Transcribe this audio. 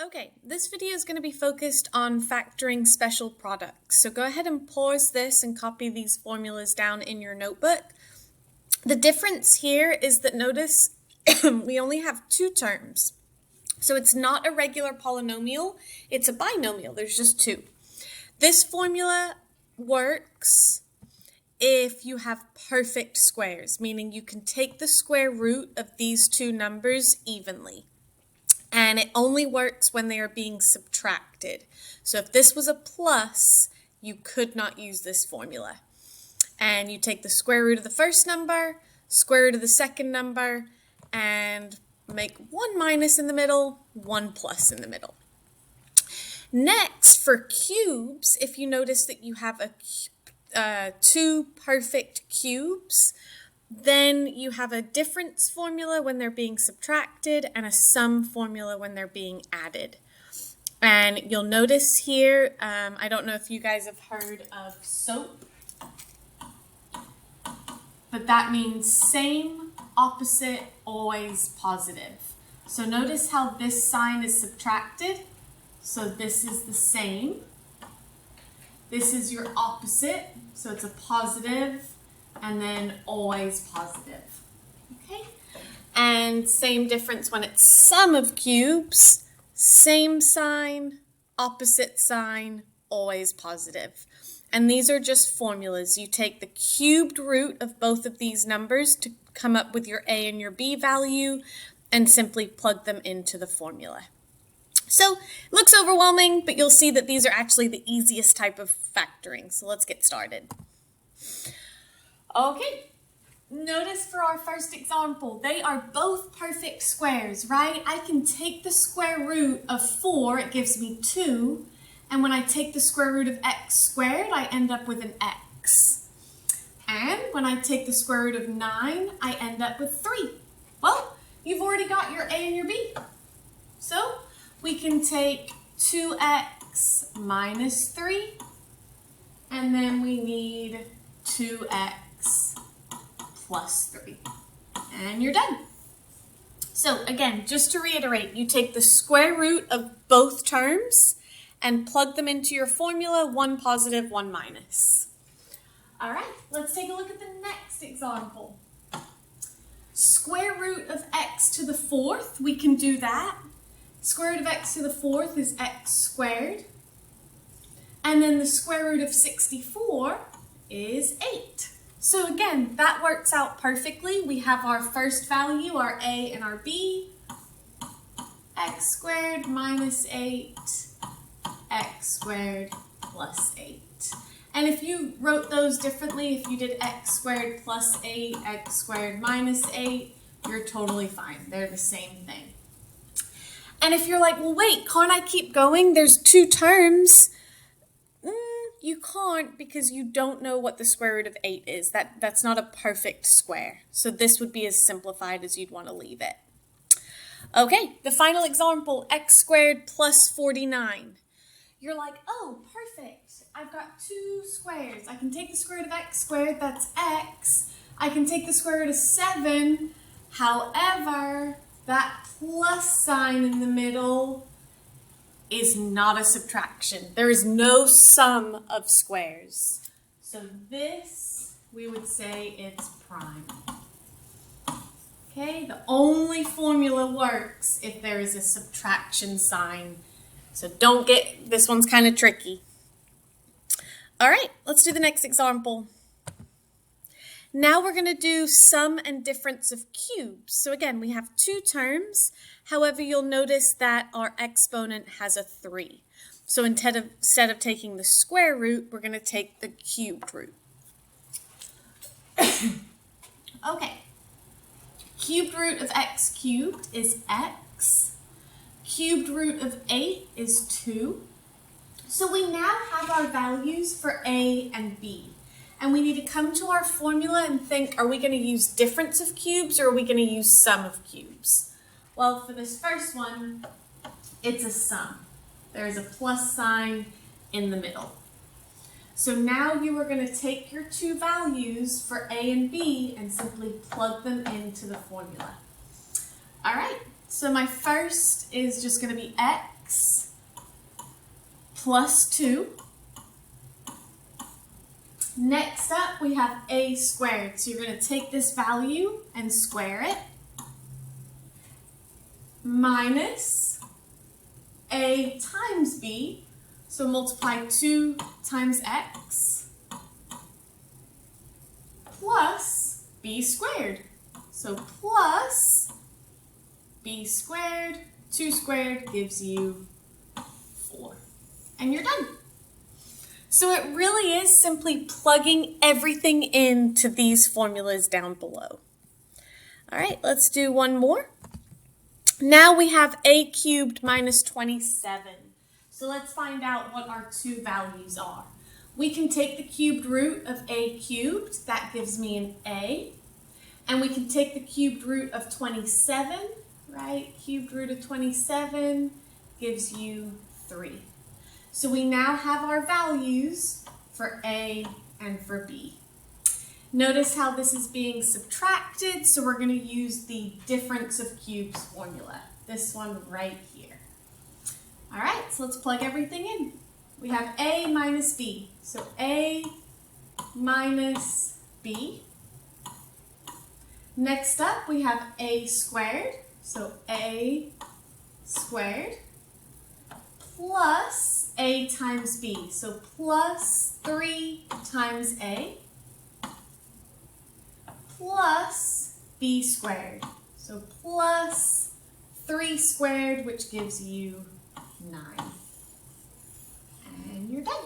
Okay, this video is going to be focused on factoring special products. So go ahead and pause this and copy these formulas down in your notebook. The difference here is that notice we only have two terms. So it's not a regular polynomial, it's a binomial. There's just two. This formula works if you have perfect squares, meaning you can take the square root of these two numbers evenly. And it only works when they are being subtracted. So if this was a plus, you could not use this formula. And you take the square root of the first number, square root of the second number, and make one minus in the middle, one plus in the middle. Next, for cubes, if you notice that you have two perfect cubes, then you have a difference formula when they're being subtracted and a sum formula when they're being added. And you'll notice here, I don't know if you guys have heard of SOAP, but that means same, opposite, always positive. So notice how this sign is subtracted. So this is the same. This is your opposite, so it's a positive, and then always positive, okay? And same difference when it's sum of cubes, same sign, opposite sign, always positive. And these are just formulas. You take the cubed root of both of these numbers to come up with your A and your B value and simply plug them into the formula. So it looks overwhelming, but you'll see that these are actually the easiest type of factoring. So let's get started. Okay, notice for our first example, they are both perfect squares, right? I can take the square root of 4, it gives me 2, and when I take the square root of x squared, I end up with an x. And when I take the square root of 9, I end up with 3. Well, you've already got your A and your B. So we can take 2x minus 3, and then we need 2x plus 3, and you're done. So again, just to reiterate, you take the square root of both terms and plug them into your formula, one positive, one minus. All right, let's take a look at the next example. Square root of x to the 4th, we can do that. Square root of x to the 4th is x squared. And then the square root of 64 is 8. So again, that works out perfectly. We have our first value, our A and our B. X squared minus 8, x squared plus 8. And if you wrote those differently, if you did x squared plus 8, x squared minus 8, you're totally fine. They're the same thing. And if you're like, well, wait, can't I keep going? There's two terms. You can't because you don't know what the square root of 8 is. That's not a perfect square. So this would be as simplified as you'd want to leave it. Okay, the final example, x squared plus 49. You're like, oh, perfect. I've got two squares. I can take the square root of x squared, that's x. I can take the square root of 7. However, that plus sign in the middle is not a subtraction. There is no sum of squares. So this, we would say it's prime. Okay, the only formula works if there is a subtraction sign. So don't get, this one's kind of tricky. All right, let's do the next example. Now we're going to do sum and difference of cubes. So again, we have two terms. However, you'll notice that our exponent has a 3. So instead of taking the square root, we're going to take the cubed root. Okay. Cubed root of x cubed is x. Cubed root of 8 is 2. So we now have our values for A and B. And we need to come to our formula and think, are we going to use difference of cubes or are we going to use sum of cubes? Well, for this first one, it's a sum. There's a plus sign in the middle. So now you are going to take your two values for A and B and simply plug them into the formula. All right, So my first is just going to be x plus 2. Next up, we have a squared. So you're going to take this value and square it. Minus a times b. So multiply 2 times x. Plus b squared. So plus b squared, 2 squared gives you 4. And you're done. So it really is simply plugging everything into these formulas down below. All right, let's do one more. Now we have a cubed minus 27. So let's find out what our two values are. We can take the cubed root of a cubed, that gives me an a. And we can take the cubed root of 27, right? Cubed root of 27 gives you 3. So we now have our values for a and for b. Notice how this is being subtracted, so we're going to use the difference of cubes formula, this one right here. All right, so let's plug everything in. We have a minus b, so a minus b. Next up, we have a squared, so a squared, plus a times b, so plus 3 times a, plus b squared, so plus 3 squared, which gives you 9. And you're done.